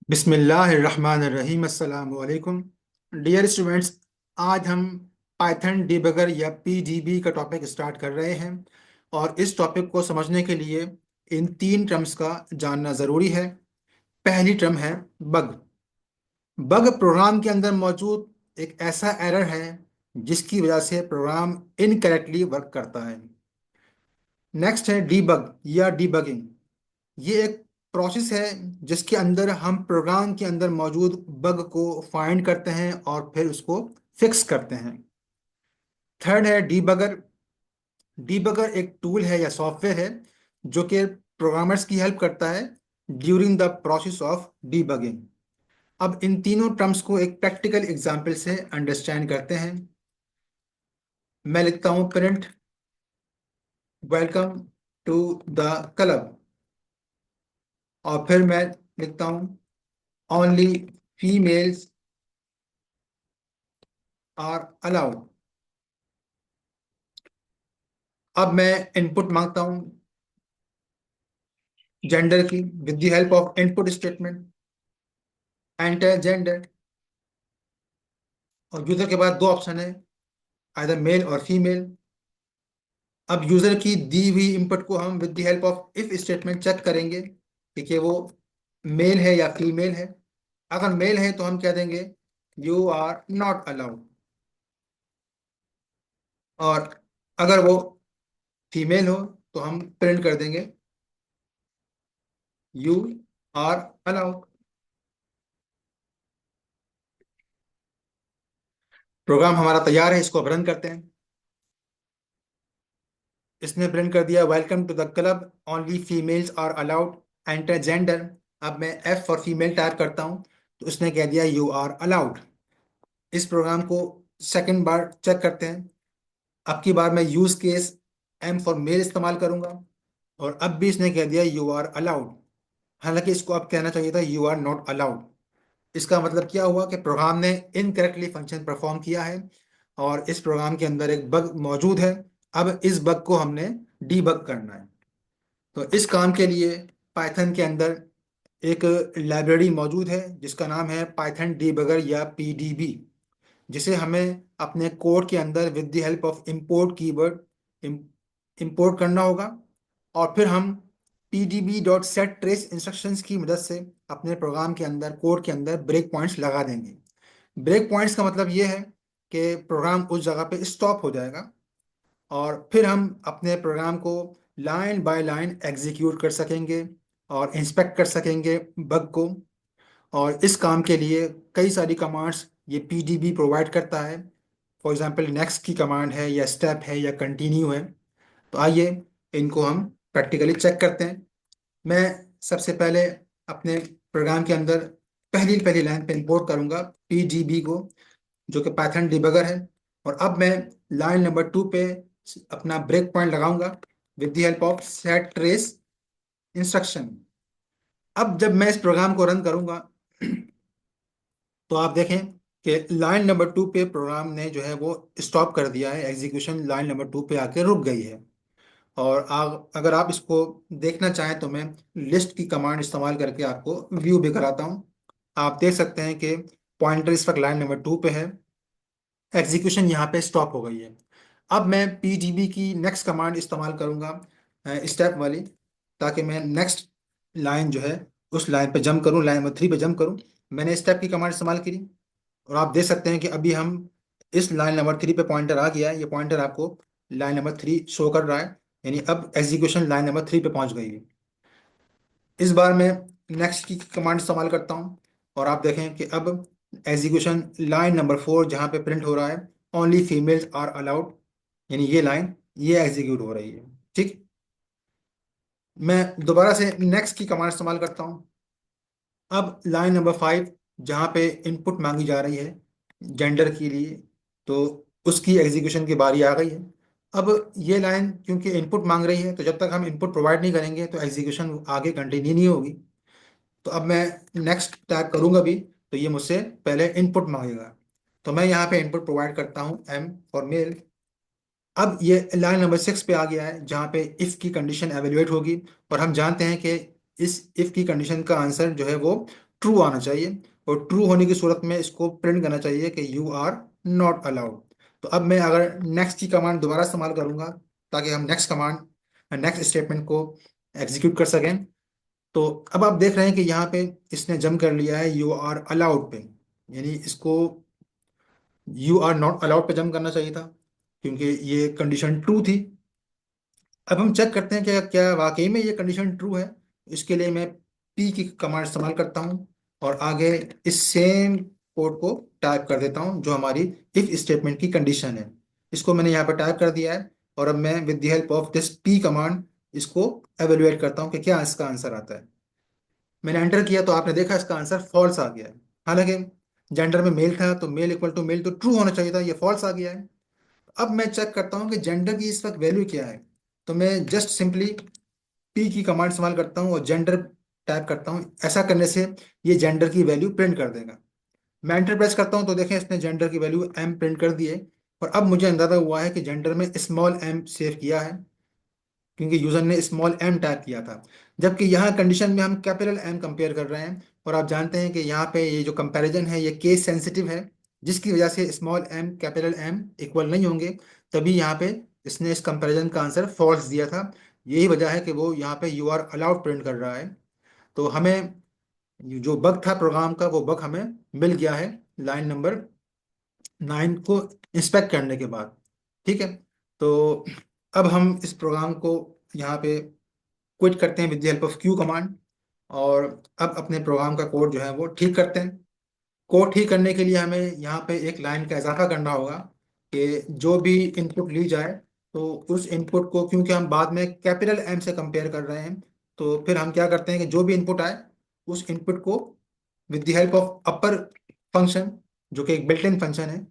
बिस्मिल्लाहिर्रहमानिर्रहीम अस्सलाम वालेकुम। डियर स्टूडेंट्स, आज हम पाइथन डिबगर या पीडीबी का टॉपिक स्टार्ट कर रहे हैं। और इस टॉपिक को समझने के लिए इन तीन टर्म्स का जानना ज़रूरी है। पहली टर्म है बग। बग प्रोग्राम के अंदर मौजूद एक ऐसा एरर है जिसकी वजह से प्रोग्राम इनकरेक्टली वर्क करता है। नेक्स्ट है डीबग या डीबगिंग। ये एक प्रोसेस है जिसके अंदर हम प्रोग्राम के अंदर मौजूद बग को फाइंड करते हैं और फिर उसको फिक्स करते हैं। थर्ड है डीबगर। डीबगर एक टूल है या सॉफ्टवेयर है जो कि प्रोग्रामर्स की हेल्प करता है during the process of debugging. अब इन तीनों टर्म्स को एक प्रैक्टिकल एग्जांपल से अंडरस्टैंड करते हैं। मैं लिखता हूँ print welcome to the club, और फिर मैं लिखता हूँ ओनली फीमेल्स आर अलाउड। अब मैं इनपुट मांगता हूं जेंडर की with the help of input statement enter gender. और यूजर के बाद दो ऑप्शन है, आइदर मेल और फीमेल। अब यूजर की दी हुई इनपुट को हम with the help of if statement check करेंगे कि वो मेल है या फीमेल है। अगर मेल है तो हम कह देंगे यू आर नॉट अलाउड, और अगर वो फीमेल हो तो हम प्रिंट कर देंगे यू आर अलाउड। प्रोग्राम हमारा तैयार है, इसको अब रन करते हैं। इसने प्रिंट कर दिया welcome to the club only females are allowed enter gender. अब मैं एफ फॉर फीमेल टाइप करता हूं तो उसने कह दिया यू आर अलाउड। इस प्रोग्राम को सेकंड बार चेक करते हैं। अब की बार मैं use case M for male इस्तेमाल करूंगा, और अब भी इसने कह दिया यू आर अलाउड। हालांकि इसको अब कहना चाहिए था यू आर नॉट अलाउड। इसका मतलब क्या हुआ कि प्रोग्राम ने इनकरेक्टली फंक्शन परफॉर्म किया है और इस प्रोग्राम के अंदर एक बग मौजूद है। अब इस बग को हमने डीबग करना है। तो इस काम के लिए पाइथन के अंदर एक लाइब्रेरी मौजूद है जिसका नाम है पाइथन डीबगर या पीडीबी, जिसे हमें अपने कोड के अंदर with the help of import keyword import करना होगा। और फिर हम pdb dot set trace instructions की मदद से अपने प्रोग्राम के अंदर कोड के अंदर ब्रेक पॉइंट्स लगा देंगे। ब्रेक पॉइंट्स का मतलब ये है कि प्रोग्राम उस जगह पे स्टॉप हो जाएगा और फिर हम अपने प्रोग्राम को लाइन बाय लाइन एग्जीक्यूट कर सकेंगे और इंस्पेक्ट कर सकेंगे बग को। और इस काम के लिए कई सारी कमांड्स ये पीडीबी प्रोवाइड करता है। फॉर एग्जांपल नेक्स्ट की कमांड है या स्टेप है या कंटिन्यू है। तो आइए इनको हम प्रैक्टिकली चेक करते हैं। मैं सबसे पहले अपने प्रोग्राम के अंदर पहली पहली लाइन पे इंपोर्ट करूंगा पीडीबी को, जो कि पाइथन डिबगर है। और अब मैं लाइन नंबर 2 पे अपना ब्रेक पॉइंट लगाऊंगा with the help of set trace instruction. अब जब मैं इस प्रोग्राम को रन करूंगा तो आप देखें कि लाइन नंबर 2 पे प्रोग्राम ने जो है वो स्टॉप कर दिया है, एग्जीक्यूशन लाइन नंबर 2 पे आके रुक गई है। और अगर आप इसको देखना चाहें तो मैं लिस्ट की कमांड इस्तेमाल करके आपको व्यू भी कराता हूं। आप देख सकते हैं कि पॉइंटर इस वक्त लाइन नंबर 2 पे है, एग्जीक्यूशन यहाँ पे स्टॉप हो गई है। अब मैं पीडीबी की नेक्स्ट कमांड इस्तेमाल करूंगा स्टेप वाली, ताकि मैं नेक्स्ट लाइन जो है उस लाइन पे जंप करूं, लाइन नंबर 3 पे जंप करूं। मैंने स्टेप की कमांड इस्तेमाल करी और आप देख सकते हैं कि अभी हम इस लाइन नंबर 3 पे पॉइंटर आ गया है। ये पॉइंटर आपको लाइन नंबर 3 शो कर रहा है, यानी अब एग्जीक्यूशन लाइन नंबर 3 पे पहुंच गई है। इस बार मैं नेक्स्ट की कमांड इस्तेमाल करता हूं और आप देखें कि अब एग्जीक्यूशन लाइन नंबर 4 जहां पे प्रिंट हो रहा है ओनली फीमेल्स आर अलाउड, यानी ये लाइन ये एग्जीक्यूट हो रही है। ठीक, मैं दोबारा से नेक्स्ट की कमांड इस्तेमाल करता हूं। अब लाइन नंबर 5 जहां पे इनपुट मांगी जा रही है जेंडर के लिए, तो उसकी एग्जीक्यूशन की बारी आ गई है। अब ये लाइन क्योंकि इनपुट मांग रही है तो जब तक हम इनपुट प्रोवाइड नहीं करेंगे तो एग्जीक्यूशन आगे कंटिन्यू नहीं होगी। तो अब मैं नेक्स्ट टाइप करूंगा भी तो ये मुझसे पहले इनपुट मांगेगा। तो मैं यहाँ पे इनपुट प्रोवाइड करता हूँ एम फॉर मेल। अब ये लाइन नंबर 6 पे आ गया है जहाँ पे इफ की कंडीशन एवेल्युएट होगी, और हम जानते हैं कि इस इफ की कंडीशन का आंसर जो है वो ट्रू आना चाहिए, और ट्रू होने की सूरत में इसको प्रिंट करना चाहिए कि यू आर नॉट अलाउड। तो अब मैं अगर नेक्स्ट की कमांड दोबारा इस्तेमाल करूंगा ताकि हम नेक्स्ट स्टेटमेंट को एग्जीक्यूट कर सकें, तो अब आप देख रहे हैं कि यहाँ पे इसने जम कर लिया है यू आर अलाउड पे, यानी इसको यू आर नॉट अलाउड पे जम करना चाहिए था, क्योंकि ये कंडीशन ट्रू थी। अब हम चेक करते हैं कि क्या वाकई में ये कंडीशन ट्रू है। इसके लिए मैं पी की कमांड इस्तेमाल करता हूँ और आगे इस सेम कोड को टाइप कर देता हूँ जो हमारी इफ स्टेटमेंट की कंडीशन है। इसको मैंने यहाँ पर टाइप कर दिया है, और अब मैं with the help of this P command इसको एवेलुएट करता हूँ कि क्या इसका आंसर आता है। मैंने एंटर किया तो आपने देखा इसका आंसर फॉल्स आ गया है। हालांकि जेंडर में मेल था तो मेल इक्वल टू मेल तो ट्रू होना चाहिए था, ये फॉल्स आ गया है। अब मैं चेक करता हूँ कि जेंडर की इस वक्त वैल्यू क्या है। तो मैं जस्ट सिंपली पी की कमांड इस्तेमाल करता हूँ और जेंडर टाइप करता हूँ। ऐसा करने से ये जेंडर की वैल्यू प्रिंट कर देगा। मैं एंटर प्रेस करता हूँ तो देखें इसने जेंडर की वैल्यू एम प्रिंट कर दी है। और अब मुझे अंदाजा हुआ है कि जेंडर में स्मॉल एम सेव किया है, क्योंकि यूजर ने स्मॉल एम टाइप किया था, जबकि यहाँ कंडीशन में हम कैपिटल एम कंपेयर कर रहे हैं। और आप जानते हैं कि यहाँ पे ये जो कंपैरिजन है ये केस सेंसिटिव है, जिसकी वजह से small M capital M equal नहीं होंगे, तभी यहाँ पे इसने इस कंपैरिजन का आंसर फॉल्स दिया था। यही वजह है कि वो यहाँ पे यू आर अलाउड प्रिंट कर रहा है। तो हमें जो बग था प्रोग्राम का वो बग हमें मिल गया है लाइन नंबर 9 को इंस्पेक्ट करने के बाद। ठीक है, तो अब हम इस प्रोग्राम को यहाँ पे क्विट करते हैं with the help of Q command, और अब अपने प्रोग्राम का कोड जो है वो ठीक करते हैं। कोड ठीक करने के लिए हमें यहाँ पे एक लाइन का इजाफा करना होगा कि जो भी इनपुट ली जाए तो उस इनपुट को, क्योंकि हम बाद में कैपिटल एम से कंपेयर कर रहे हैं, तो फिर हम क्या करते हैं कि जो भी इनपुट आए उस इनपुट को with the help of upper function, जो कि एक बिल्ट इन फंक्शन है,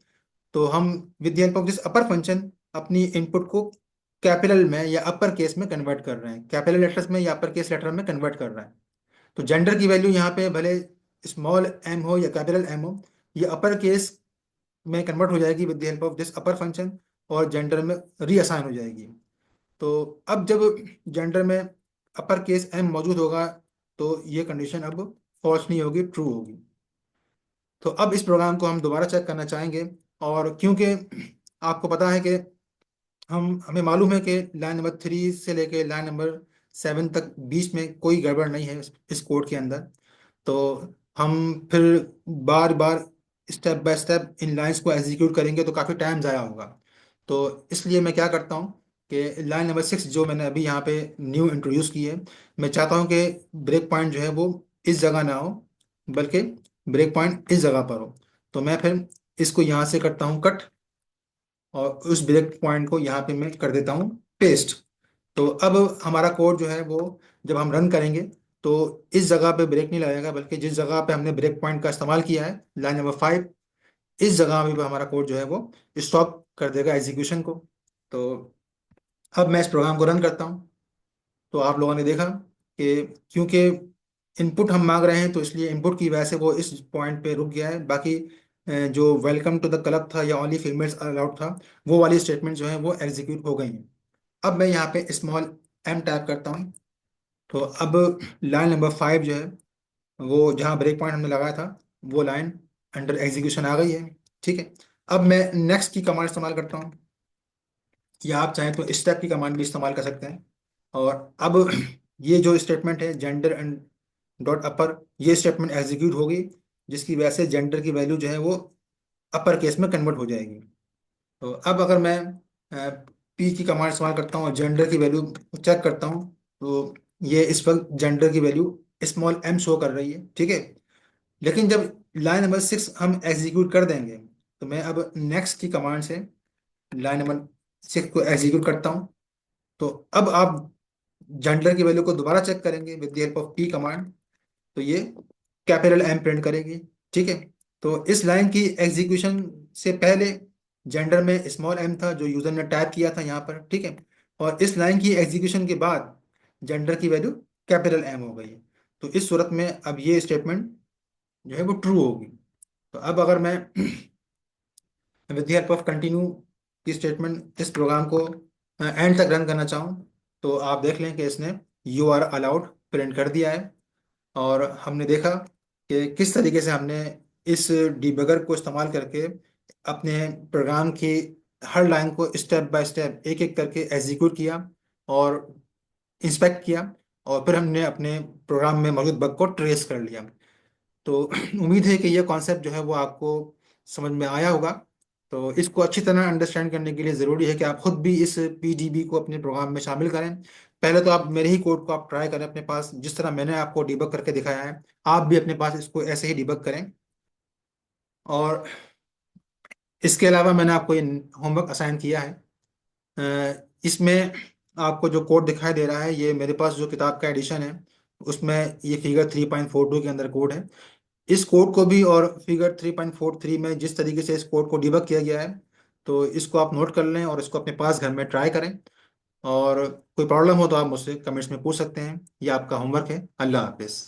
तो हम with the help of this upper function अपनी इनपुट को कैपिटल में या अपर केस में कन्वर्ट कर रहे हैं, कैपिटल लेटर्स में या अपर केस लेटर में कन्वर्ट कर रहे हैं। तो जेंडर की वैल्यू यहाँ पे भले स्मॉल एम हो या कैपिटल एम हो, ये अपर केस में कन्वर्ट हो जाएगी with the help of this upper function, और जेंडर में रीअसाइन हो जाएगी। तो अब जब जेंडर में अपर केस एम मौजूद होगा तो ये कंडीशन अब फॉल्स नहीं होगी, ट्रू होगी। तो अब इस प्रोग्राम को हम दोबारा चेक करना चाहेंगे, और क्योंकि आपको पता है कि हमें मालूम है कि लाइन नंबर 3 से लेके लाइन नंबर 7 तक बीच में कोई गड़बड़ नहीं है इस कोड के अंदर, तो हम फिर बार बार स्टेप बाय स्टेप इन लाइंस को एग्जीक्यूट करेंगे तो काफ़ी टाइम ज़ाया होगा। तो इसलिए मैं क्या करता हूँ कि लाइन नंबर 6 जो मैंने अभी यहाँ पे न्यू इंट्रोड्यूस की है, मैं चाहता हूँ कि ब्रेक पॉइंट जो है वो इस जगह ना हो, बल्कि ब्रेक पॉइंट इस जगह पर हो। तो मैं फिर इसको यहाँ से करता हूँ कट, और उस ब्रेक पॉइंट को यहाँ पे मैं कर देता हूँ पेस्ट। तो अब हमारा कोड जो है वो जब हम रन करेंगे तो इस जगह पे ब्रेक नहीं लगेगा, बल्कि जिस जगह पे हमने ब्रेक पॉइंट का इस्तेमाल किया है लाइन नंबर 5, इस जगह में भी हमारा कोड जो है वो स्टॉप कर देगा एग्जीक्यूशन को। तो अब मैं इस प्रोग्राम को रन करता हूँ। तो आप लोगों ने देखा कि क्योंकि इनपुट हम मांग रहे हैं तो इसलिए इनपुट की वजह से वो इस पॉइंट पे रुक गया है। बाकी जो वेलकम टू द क्लब था या ओनली फीमेल्स अलाउड था, वो वाली स्टेटमेंट जो है वो एग्जीक्यूट हो गई हैं। अब मैं यहाँ पे स्मॉल एम टाइप करता हूँ, तो अब लाइन नंबर 5 जो है वो जहाँ ब्रेक पॉइंट हमने लगाया था वो लाइन अंडर एग्जीक्यूशन आ गई है। ठीक है, अब मैं नेक्स्ट की कमांड इस्तेमाल करता हूँ, या आप चाहें तो स्टेप की कमांड भी इस्तेमाल कर सकते हैं। और अब ये जो स्टेटमेंट है जेंडर एंड डॉट अपर, ये स्टेटमेंट एग्जीक्यूट होगी, जिसकी वजह से जेंडर की वैल्यू जो है वो अपर केस में कन्वर्ट हो जाएगी। तो अब अगर मैं पी की कमांड इस्तेमाल करता हूँ और जेंडर की वैल्यू चेक करता हूँ, तो ये इस वक्त जेंडर की वैल्यू स्मॉल एम शो कर रही है। ठीक है, लेकिन जब लाइन नंबर 6 हम एग्जीक्यूट कर देंगे, तो मैं अब नेक्स्ट की कमांड से लाइन नंबर 6 को एग्जीक्यूट करता हूँ। तो अब आप जेंडर की वैल्यू को दोबारा चेक करेंगे with the help of P command, तो ये कैपिटल एम प्रिंट करेगी। ठीक है, तो इस लाइन की एग्जीक्यूशन से पहले जेंडर में स्मॉल एम था जो यूजर ने टाइप किया था यहाँ पर। ठीक है, और इस लाइन की एग्जीक्यूशन के बाद जेंडर की वैल्यू कैपिटल एम हो गई है। तो इस सूरत में अब ये स्टेटमेंट जो है वो ट्रू होगी। तो अब अगर मैं with the help of continue की स्टेटमेंट इस प्रोग्राम को एंड तक रन करना चाहूँ, तो आप देख लें कि इसने यू आर अलाउड प्रिंट कर दिया है। और हमने देखा कि किस तरीके से हमने इस डिबगर को इस्तेमाल करके अपने प्रोग्राम की हर लाइन को स्टेप बाय स्टेप एक एक करके एग्जीक्यूट किया और इंस्पेक्ट किया, और फिर हमने अपने प्रोग्राम में मौजूद बग को ट्रेस कर लिया। तो उम्मीद है कि यह कॉन्सेप्ट जो है वो आपको समझ में आया होगा। तो इसको अच्छी तरह अंडरस्टैंड करने के लिए ज़रूरी है कि आप खुद भी इस पीडीबी को अपने प्रोग्राम में शामिल करें। पहले तो आप मेरे ही कोड को आप ट्राई करें अपने पास, जिस तरह मैंने आपको डिबग करके दिखाया है आप भी अपने पास इसको ऐसे ही डिबग करें। और इसके अलावा मैंने आपको ये होमवर्क असाइन किया है। इसमें आपको जो कोड दिखाई दे रहा है, ये मेरे पास जो किताब का एडिशन है उसमें ये फिगर 3.42 के अंदर कोड है। इस कोड को भी और फिगर 3.43 में जिस तरीके से इस कोड को डिबग किया गया है, तो इसको आप नोट कर लें और इसको अपने पास घर में ट्राई करें। और कोई प्रॉब्लम हो तो आप मुझसे कमेंट्स में पूछ सकते हैं। ये आपका होमवर्क है। अल्लाह हाफिज़।